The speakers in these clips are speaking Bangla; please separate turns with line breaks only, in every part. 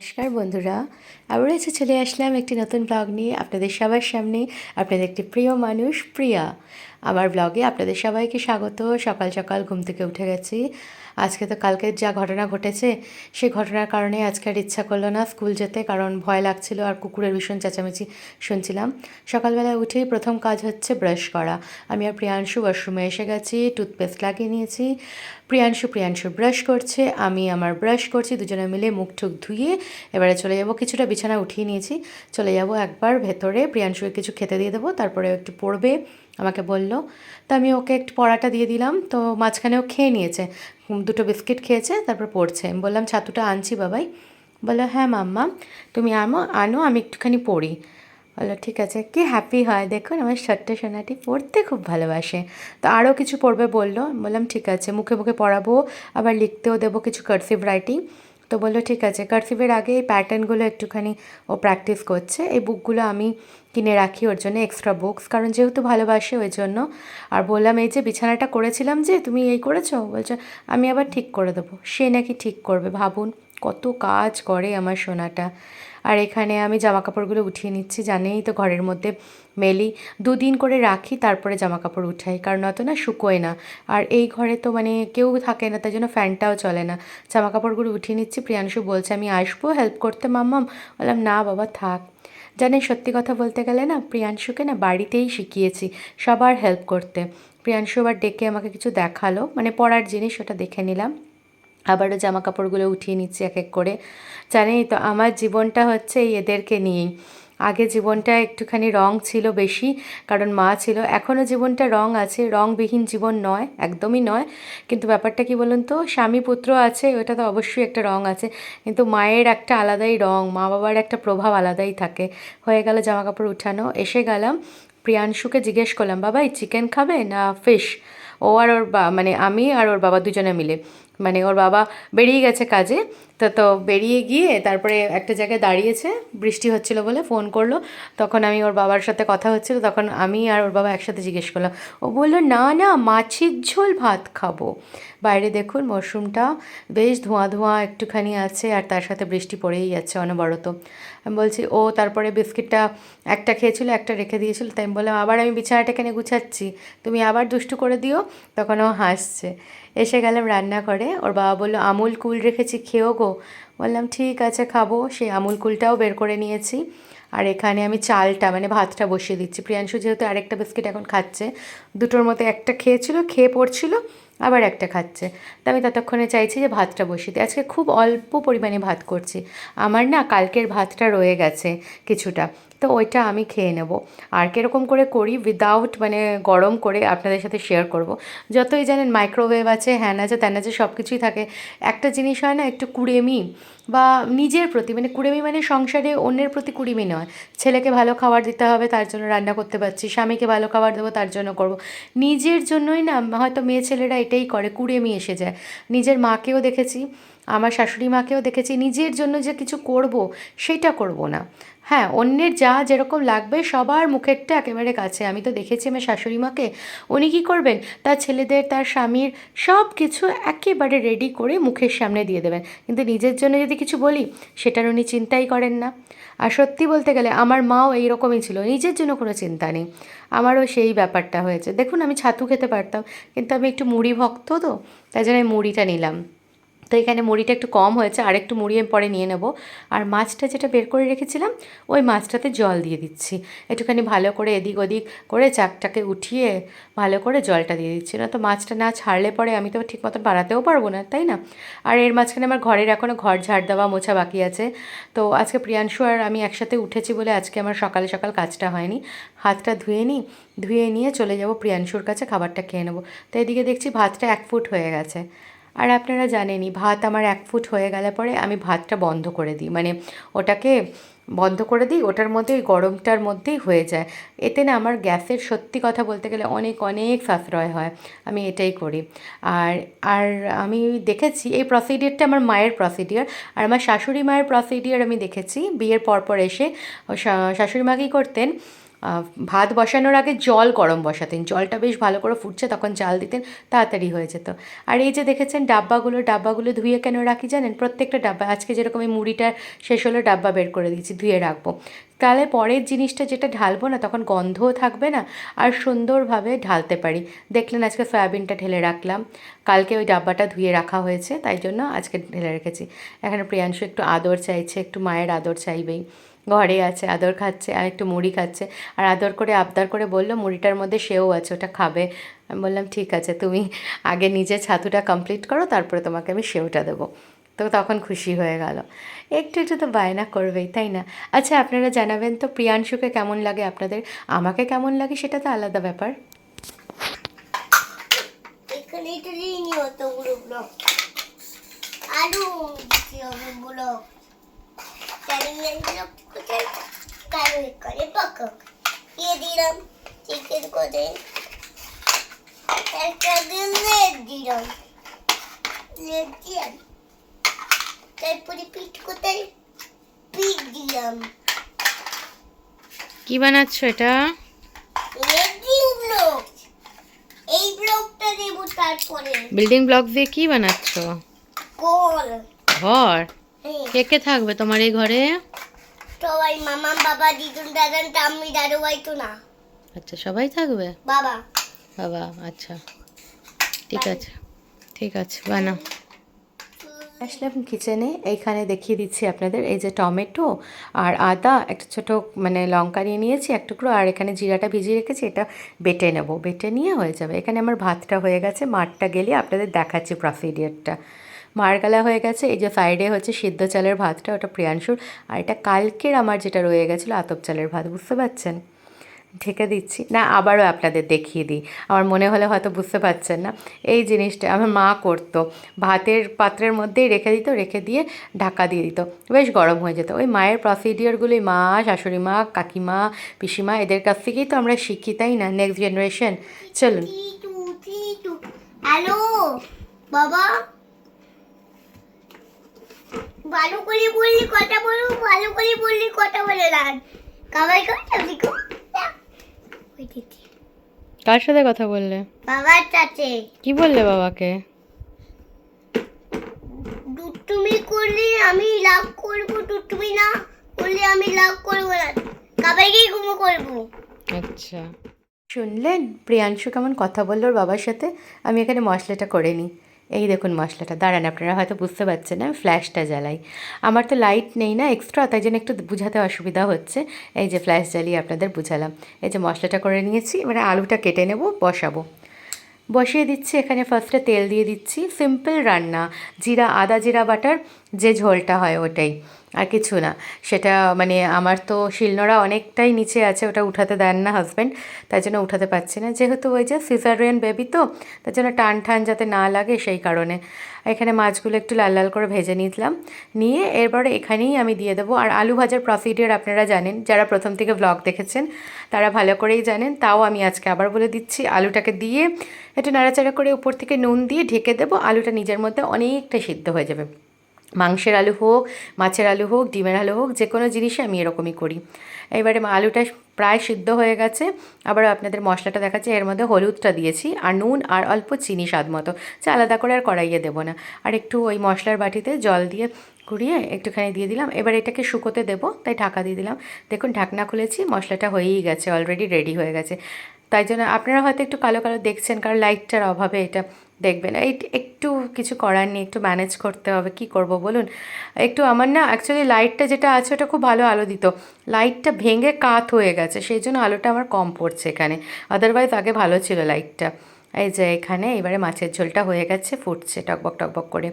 নমস্কার বন্ধুরা, আবারও চলে আসলাম একটি নতুন ব্লগ নিয়ে আপনাদের সবার সামনে। আপনাদের একটি প্রিয় মানুষ প্রিয়া আমার ব্লগে আপনাদের সবাইকে স্বাগত। সকাল সকাল ঘুম থেকে উঠে গেছি। আজকে তো কালকে যা ঘটনা ঘটেছে সেই ঘটনার কারণে আজকে আর ইচ্ছা করলো না স্কুল যেতে, কারণ ভয় লাগছিল আর কুকুরের ভীষণ চেঁচামেচি শুনছিলাম। সকালবেলা উঠেই প্রথম কাজ হচ্ছে ব্রাশ করা। আমি আর প্রিয়াংশু ওয়াশরুমে এসে গেছি, টুথপেস্ট লাগিয়ে নিয়েছি। প্রিয়াংশু ব্রাশ করছে, আমি আমার ব্রাশ করছি, দুজনে মিলে মুখ টুক ধুয়ে এবারে চলে যাব। কিছুটা বিছানা উঠিয়ে নিয়েছি, চলে যাব একবার ভেতরে। প্রিয়াংশুকে কিছু খেতে দিয়ে দেবো, তারপরে একটু পড়বে আমাকে বলল। তো আমি ওকে একটু পড়াটা দিয়ে দিলাম, তো মাঝখানেও খেয়ে নিয়েছে, দুটো বিস্কিট খেয়েছে, তারপর পড়ছে। আমি বললাম ছাতুটা আনছি বাবাই। বললো হ্যাঁ মাম্মা তুমি আনো আমি একটুখানি পড়ি। বললো ঠিক আছে। কি হ্যাপি হয় দেখুন, আমার ছোট্ট সোনাটি পড়তে খুব ভালোবাসে। তো আরও কিছু পড়বে বললো, বললাম ঠিক আছে, মুখে মুখে পড়াবো, আবার লিখতেও দেবো কিছু কার্সিভ রাইটিং। তো বললো ঠিক আছে। কার্সিভের আগে এই প্যাটার্নগুলো একটুখানি ও প্র্যাকটিস করছে। এই বুকগুলো আমি কিনে রাখি ওর জন্য, এক্সট্রা বুকস, কারণ যেহেতু ভালোবাসে ওই জন্য। আর বললাম এই যে বিছানাটা করেছিলাম যে তুমি এই করেছো, বলছে আমি আবার ঠিক করে দেবো। সে নাকি ঠিক করবে, ভাবুন কত কাজ করে আমার সোনাটা। আর এখানে আমি জামাকাপড়গুলো উঠিয়ে নিচ্ছি, জানেই তো ঘরের মধ্যে মেলি, দুদিন করে রাখি তারপরে জামাকাপড় উঠাই, কারণ অত না শুকোয় না। আর এই ঘরে তো মানে কেউ থাকে না, তাই জন্য ফ্যানটাও চলে না। জামাকাপড়গুলো উঠিয়ে নিচ্ছি। প্রিয়াংশু বলছে আমি আসবো হেল্প করতে মাম্মাম। বললাম না বাবা থাক। জানেন সত্যি কথা বলতে গেলে না, প্রিয়াংশুকে না বাড়িতেই শিখিয়েছি সবার হেল্প করতে। প্রিয়াংশু আবার ডেকে আমাকে কিছু দেখালো, মানে পড়ার জিনিস, ওটা দেখে নিলাম। আবারও জামা কাপড়গুলো উঠিয়ে নিচ্ছি এক এক করে। জানেই তো আমার জীবনটা হচ্ছে এই এদেরকে নিয়েই। আগে জীবনটা একটুখানি রং ছিল বেশি, কারণ মা ছিল। এখনও জীবনটা রং আছে, রংবিহীন জীবন নয়, একদমই নয়। কিন্তু ব্যাপারটা কি বলুন তো, স্বামী পুত্র আছে, ওটা তো অবশ্যই একটা রং আছে, কিন্তু মায়ের একটা আলাদাই রং, মা বাবার একটা প্রভাব আলাদাই থাকে। হয়ে গেল জামা কাপড় উঠানো, এসে গেলাম। প্রিয়াংশুকে জিজ্ঞেস করলাম বাবা এই চিকেন খাবে না ফিশ। ও আর ওর মানে আমি আর ওর বাবা দুজনে মিলে, মানে ওর বাবা বেরিয়ে গেছে কাজে। তো বেরিয়ে গিয়ে তারপরে একটা জায়গায় দাঁড়িয়েছে, বৃষ্টি হচ্ছিল বলে ফোন করলো। তখন আমি ওর বাবার সাথে কথা হচ্ছিল, তখন আমি আর ওর বাবা একসাথে জিজ্ঞেস করলাম। ও বললো না না মাছের ঝোল ভাত খাবো। বাইরে দেখুন মরশুমটা বেশ ধোঁয়া ধোঁয়া একটুখানি আছে, আর তার সাথে বৃষ্টি পড়েই যাচ্ছে অনবরত। আমি বলছি ও তারপরে বিস্কিটটা একটা খেয়েছিল, একটা রেখে দিয়েছিল, তাই আমি বললাম আবার আমি বিছানাটা এখানে গুছাচ্ছি, তুমি আবার দুষ্টু করে দিও। তখন ও হাসছে। এসে গেলাম রান্নাঘরে, ওর বাবা বললো আমুল কুল রেখেছি খেয়েও গো। বললাম ঠিক আছে খাবো। সেই আমুল কুলটাও বের করে নিয়েছি। আর এখানে আমি চালটা মানে ভাতটা বসিয়ে দিচ্ছি। প্রিয়াংশু যেহেতু আরেকটা বিস্কিট এখন খাচ্ছে, দুটোর মধ্যে একটা খেয়েছিল, খেয়ে পড়ছিল, আবার একটা খাচ্ছে। তা আমি ততক্ষণে চাইছি যে ভাতটা বসিয়ে দিই। আজকে খুব অল্প পরিমাণে ভাত করছি, আমার না কালকের ভাতটা রয়ে গেছে কিছুটা, তো ওইটা আমি খেয়ে নেব। আর কীরকম করে করি উইদাউট মানে গরম করে আপনাদের সাথে শেয়ার করব। যতই জানেন মাইক্রোওয়েভ আছে, হ্যান আছে ত্যান আছে, সব কিছুই থাকে। একটা জিনিস হয় না একটু কুড়েমি, বা নিজের প্রতি মানে কুড়েমি, মানে সংসারে অন্যের প্রতি কুড়েমি নয়। ছেলেকে ভালো খাবার দিতে হবে তার জন্য রান্না করতে পারছি, স্বামীকে ভালো খাবার দেবো তার জন্য করব। নিজের জন্যই না হয়তো মেয়ে ছেলেরা এটাই করে, কুড়েমি এসে যায়। নিজের মাকেও দেখেছি, আমার শাশুড়ি মাকেও দেখেছি, নিজের জন্য যে কিছু করব সেটা করব না। হ্যাঁ অন্যের যা যেরকম লাগবে সবার মুখেরটা একেবারে কাছে। আমি তো দেখেছি আমার শাশুড়ি মাকে, উনি কী করবেন, তার ছেলেদের তার স্বামীর সব কিছু একেবারে রেডি করে মুখের সামনে দিয়ে দেবেন, কিন্তু নিজের জন্য যদি কিছু বলি সেটার উনি চিন্তাই করেন না। আর সত্যি বলতে গেলে আমার মাও এইরকমই ছিল, নিজের জন্য কোনো চিন্তা নেই। আমারও সেই ব্যাপারটা হয়েছে। দেখুন আমি ছাতু খেতে পারতাম, কিন্তু আমি একটু মুড়ি ভক্ত, তো তাই জন্য আমি মুড়িটা নিলাম। তো এখানে মুড়িটা একটু কম হয়েছে, আর একটু মুড়ি আমি পরে নিয়ে নেব। আর মাছটা যেটা বের করে রেখেছিলাম ওই মাছটাতে জল দিয়ে দিচ্ছি, একটুখানি ভালো করে এদিক ওদিক করে চাকটাকে উঠিয়ে ভালো করে জলটা দিয়ে দিচ্ছি, না তো মাছটা না ছাড়লে পরে আমি তো ঠিক মতো বানাতেও পারবো না, তাই না। আর এর মাঝখানে আমার ঘরের এখনও ঘর ঝাড় দেওয়া মোছা বাকি আছে। তো আজকে প্রিয়াংশু আর আমি একসাথে উঠেছি বলে আজকে আমার সকালে সকাল কাজটা হয়নি। হাতটা ধুয়ে নিই, ধুয়ে নিয়ে চলে যাব প্রিয়াংশুর কাছে, খাবারটা খেয়ে নেবো। তো এদিকে দেখছি ভাতটা 1 ফুট হয়ে গেছে। আর আপনারা জানেনই ভাত আমার 1 ফুট হয়ে গেলে পরে আমি ভাতটা বন্ধ করে দিই, মানে ওটাকে বন্ধ করে দিই, ওটার মধ্যে ওই গরমটার মধ্যেই হয়ে যায়। এতে না আমার গ্যাসের সত্যি কথা বলতে গেলে অনেক অনেক সাশ্রয় হয়, আমি এটাই করি। আর আর আমি দেখেছি এই প্রসিডিওরটা আমার মায়ের প্রসিডিওর, আর আমার শাশুড়ি মায়ের প্রসিডিওর আমি দেখেছি বিয়ের পরপর এসে। শাশুড়ি মা কী করতেন, ভাত বসানোর আগে জল গরম বসাতেন, জলটা বেশ ভালো করে ফুটছে তখন চাল দিতেন, তাড়াতাড়ি হয়ে যেত। আর এই যে দেখেছেন ডাব্বাগুলো ধুয়ে কেন রাখি জানেন? প্রত্যেকটা ডাব্বা, আজকে যেরকম এই মুড়িটা শেষ হলো ডাব্বা বের করে দিয়েছি, ধুয়ে রাখবো, তাহলে পরের জিনিসটা যেটা ঢালবো না তখন গন্ধও থাকবে না, আর সুন্দরভাবে ঢালতে পারি। দেখলেন আজকে সয়াবিনটা ঢেলে রাখলাম, কালকে ওই ডাব্বাটা ধুয়ে রাখা হয়েছে, তাই জন্য আজকে ঢেলে রেখেছি। এখানে প্রিয়াংশু একটু আদর চাইছে, একটু মায়ের আদর চাইবেই, ঘরে আছে আদর খাচ্ছে, আর একটু মুড়ি খাচ্ছে। আর আদর করে আবদার করে বললো মুড়িটার মধ্যে সেও আছে, ওটা খাবে। আমি বললাম ঠিক আছে, তুমি আগে নিজে ছাতুটা কমপ্লিট করো, তারপরে তোমাকে আমি সেওটা দেবো। তো তখন খুশি হয়ে গেল। একটু একটু তো বায়না করবেই, তাই না? আচ্ছা, আপনারা জানাবেন তো প্রিয়াংশুকে কেমন লাগে আপনাদের, আমাকে কেমন লাগে সেটা তো আলাদা ব্যাপার।
এখানে এটা নিয়ে অতগুলো ব্লক আলু দিতে হবে ব্লক চ্যানেল ব্লক কোথায় কালো করে পাকক দিয়ে দিলাম চিকেন করে একটা লেগ দিলাম লেগ দিলাম তারপরে পিঠ কোথায় পিঠ দিলাম।
কি বানাচ্ছ এটা?
লেগিং ব্লক, এই ব্লকটা দেব তারপরে।
বিল্ডিং ব্লক দিয়ে কি বানাচ্ছ?
গোল
ঘর? কে কে থাকবে তোমার এই ঘরে?
সবাই, মামা, বাবা, দিদুন, দাদান, টাম্মি, দাদু ভাই তো না।
আচ্ছা, সবাই থাকবে?
বাবা
বাবা, আচ্ছা ঠিক আছে, ঠিক আছে, বানাও। আসলাম কিচেনে, এইখানে দেখিয়ে দিচ্ছি আপনাদের, এই যে টমেটো আর আদা, একটা ছোটো মানে লঙ্কা নিয়ে নিয়েছি এক টুকরো, আর এখানে জিরাটা ভিজিয়ে রেখেছি, এটা বেটে নেব, বেটে নিয়ে হয়ে যাবে। এখানে আমার ভাতটা হয়ে গেছে, মাঠটা গেলে আপনাদের দেখাচ্ছি প্রসিডিওরটা। মার গালা হয়ে গেছে, এই যে সাইডে হচ্ছে সিদ্ধ চালের ভাতটা, ওটা প্রিয়াংশুর, আর এটা কালকের আমার যেটা রয়ে গেছিলো আতপ চালের ভাত, বুঝতে পারছেন? ঢেকে দিচ্ছি না, আবারও আপনাদের দেখিয়ে দিই, আমার মনে হলে হয়তো বুঝতে পারছেন না। এই জিনিসটা আমার মা করতো, ভাতের পাত্রের মধ্যেই রেখে দিত, রেখে দিয়ে ঢাকা দিয়ে দিত, বেশ গরম হয়ে যেত। ওই মায়ের প্রসিডিওরগুলোই মা, শাশুড়ি মা, কাকিমা, পিসিমা, এদের কাছ থেকেই তো আমরা শিখি, তাই না? Next generation. চলুন।
হ্যালো বাবা, ভালো করে বললি কথা বলো, ভালো করে বললি কথা বলে না কাবাই কর।
কার সাথে কথা বললে?
বাবার সাথে।
কি বললে বাবাকে?
তুমি করলে আমি লাভ করবো, তুমি না করলে আমি লাভ করবো না, কাবাইকেই ঘুমো করবো।
আচ্ছা, শুনলেন প্রিয়াংশু কেমন কথা বললো ওর বাবার সাথে? আমি এখানে মশলাটা করে নিই। এই দেখুন মশলাটা, দাঁড়ান আপনারা হয়তো বুঝতে পারছেন না, আমি ফ্ল্যাশটা জ্বালাই, আমার তো লাইট নেই না এক্সট্রা, তাই জন্য একটু বুঝাতে অসুবিধা হচ্ছে। এই যে ফ্ল্যাশ জ্বালিয়ে আপনাদের বুঝালাম। এই যে মশলাটা করে নিয়েছি, এবারে আলুটা কেটে নেব, বসাবো, বসিয়ে দিচ্ছি। এখানে ফার্স্টে তেল দিয়ে দিচ্ছি, সিম্পল রান্না, জিরা আদা জিরা বাটার যে ঝোলটা হয় ওটাই, আর কিছু না। সেটা মানে আমার তো শিলনোড়া অনেকটাই নিচে আছে, ওটা উঠাতে দেন না হাজব্যান্ড, তাই জন্য উঠাতে পারছি না, যেহেতু ওই যে সিজারিয়ান বেবি তো, তার জন্য টান ঠান যাতে না লাগে সেই কারণে। এখানে মাছগুলো একটু লাল লাল করে ভেজে নিলাম, নিয়ে এরপরে এখানেই আমি দিয়ে দেবো। আর আলু ভাজার প্রসিডিওর আপনারা জানেন, যারা প্রথম থেকে ব্লগ দেখেছেন তারা ভালো করেই জানেন, তাও আমি আজকে আবার বলে দিচ্ছি। আলুটাকে দিয়ে একটু নাড়াচাড়া করে উপর থেকে নুন দিয়ে ঢেকে দেবো, আলুটা নিজের মধ্যে অনেকটা সিদ্ধ হয়ে যাবে। মাংসের আলু হোক, মাছের আলু হোক, ডিমের আলু হোক, যে কোনো জিনিসে আমি এরকমই করি। এবারে আলুটা প্রায় সিদ্ধ হয়ে গেছে, আবার আপনাদের মশলাটা দেখাচ্ছি, এর মধ্যে হলুদটা দিয়েছি আর নুন আর অল্প চিনি স্বাদ মতো, যা আলাদা করে আর কড়াইয়ে দেবো না। আর একটু ওই মশলার বাটিতে জল দিয়ে ঘুরিয়ে একটুখানি দিয়ে দিলাম, এবার এটাকে শুকোতে দেবো, তাই ঢাকা দিয়ে দিলাম। দেখুন ঢাকনা খুলেছি, মশলাটা হয়েই গেছে, অলরেডি রেডি হয়ে গেছে। তাই জন্য আপনারা হয়তো একটু কালো কালো দেখছেন, কারণ লাইটটার অভাবে এটা দেখবেন, এই একটু কিছু করার নেই, একটু ম্যানেজ করতে হবে, কি করব বলুন। একটু আমার না অ্যাকচুয়ালি লাইটটা যেটা আছে ওটা খুব ভালো আলো দিত, লাইটটা ভেঙে কাত হয়ে গেছে, সেই জন্য আলোটা আমার কম পড়ছে এখানে, আদারওয়াইজ আগে ভালো ছিল লাইটটা। এই যে এখানে এবারে মাছের ঝোলটা হয়ে গেছে, ফুটছে টকবক টকবক করে।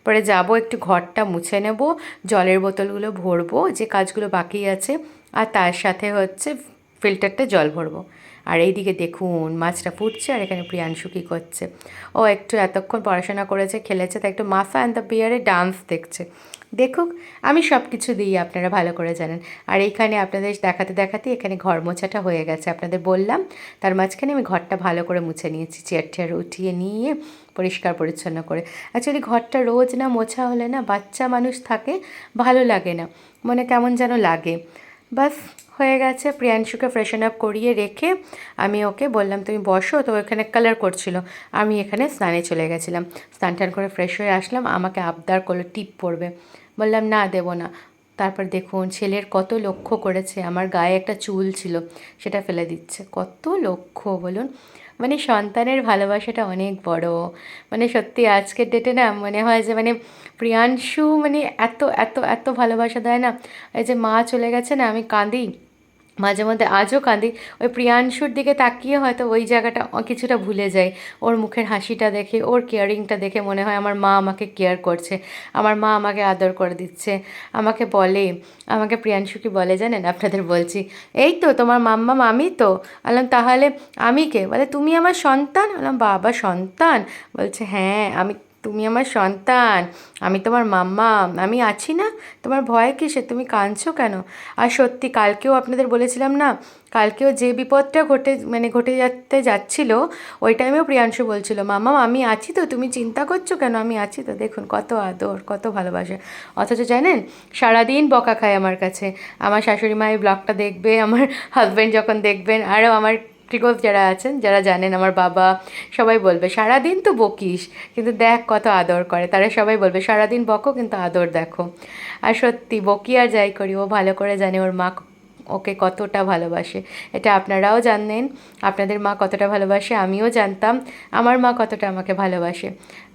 পরে যাব একটু ঘরটা মুছে নেব, জলের বোতলগুলো ভরবো, যে কাজগুলো বাকি আছে, আর তার সাথে হচ্ছে ফিল্টারটা জল ভরবো। আর এইদিকে দেখুন মাছটা ফুটছে, আর এখানে প্রিয়াংশু কী করছে, ও একটু এতক্ষণ পড়াশোনা করেছে, খেলেছে, তাই একটু মাফা অ্যান্ড দ্য বিয়ারে ডান্স দেখছে। দেখুক, আমি সব কিছু দিই, আপনারা ভালো করে জানেন। আর এইখানে আপনাদের দেখাতে দেখাতে এখানে ঘর মোছাটা হয়ে গেছে, আপনাদের বললাম। তার মাঝখানে আমি ঘরটা ভালো করে মুছে নিয়েছি, চেয়ার টেয়ার উঠিয়ে নিয়ে পরিষ্কার পরিচ্ছন্ন করে। অ্যাকচুয়ালি ঘরটা রোজ না মোছা হলে না, বাচ্চা মানুষ থাকে, ভালো লাগে না, মনে কেমন যেন লাগে, বাস হয়ে গেছে। প্রিয়াংশুকে ফ্রেশন আপ করিয়ে রেখে আমি ওকে বললাম তুমি বসো, তো ওখানে কালার করছিল, আমি এখানে স্নানে চলে গেছিলাম। স্নান টান করে ফ্রেশ হয়ে আসলাম, আমাকে আবদার করলো টিপ পড়বে, বললাম না দেবো না। তারপর দেখুন ছেলের কত লক্ষ্য করেছে, আমার গায়ে একটা চুল ছিল সেটা ফেলে দিচ্ছে, কত লক্ষ্য বলুন। মানে সন্তানের ভালোবাসাটা অনেক বড়। মানে সত্যি আজকের ডেটে না মনে হয় যে মানে প্রিয়াংশু মানে এত এত এত ভালোবাসা দেয় না। এই যে মা চলে গেছে না, আমি কাঁদি মাঝে মধ্যে, আজও কাঁদি। ওই প্রিয়াংশুর দিকে তাকিয়ে হয়তো ওই জায়গাটা কিছুটা ভুলে যাই। ওর মুখের হাসিটা দেখে, ওর কেয়ারিংটা দেখে মনে হয় আমার মা আমাকে কেয়ার করছে, আমার মা আমাকে আদর করে দিচ্ছে। আমাকে বলে, আমাকে প্রিয়াংশু কি বলে জানেন, আপনাদের বলছি, এই তো তোমার মাম্মা, আমি তো। বললাম তাহলে আমি কে? বলে তুমি আমার সন্তান। বললাম বাবা সন্তান? বলছে হ্যাঁ আমি, তুমি আমার সন্তান, আমি তোমার মাম্মা, আমি আছি না, তোমার ভয় কিসে, তুমি কাঁদছো কেন? আর সত্যি কালকেও আপনাদের বলেছিলাম না, কালকেও যে বিপদটা ঘটে যেতে যাচ্ছিল, ওই টাইমেও প্রিয়াংশু বলছিল মাম্মা আমি আছি তো, তুমি চিন্তা করছো কেন, আমি আছি তো। দেখুন কত আদর, কত ভালোবাসে। অথচ জানেন সারাদিন বকা খায় আমার কাছে। আমার শাশুড়ি মা এই ব্লগটা দেখবে, আমার হাজব্যান্ড যখন দেখবেন, আরও আমার ক্লিকোজ যারা আছেন, যারা জানেন, আমার বাবা, সবাই বলবে সারাদিন তো বকিস কিন্তু দেখ কত আদর করে। তারা সবাই বলবে সারাদিন বকো কিন্তু আদর দেখো। আর সত্যি বকি আর যাই করি, ও ভালো করে জানে ওর মা ওকে কতটা ভালোবাসে। এটা আপনারাও জানেন, আপনাদের মা কতটা ভালোবাসে, আমিও জানতাম আমার মা কতটা আমাকে ভালোবাসে।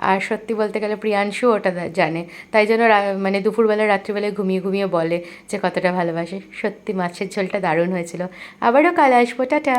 আর সত্যি বলতে গেলে প্রিয়াংশু ওটা জানে, তাই জন্য মানে দুপুরবেলা রাত্রিবেলায় ঘুমিয়ে ঘুমিয়ে বলে যে কতটা ভালোবাসে। সত্যি মাছের ঝোলটা দারুণ হয়েছিল। আবারও কাল আসবো, টাটা।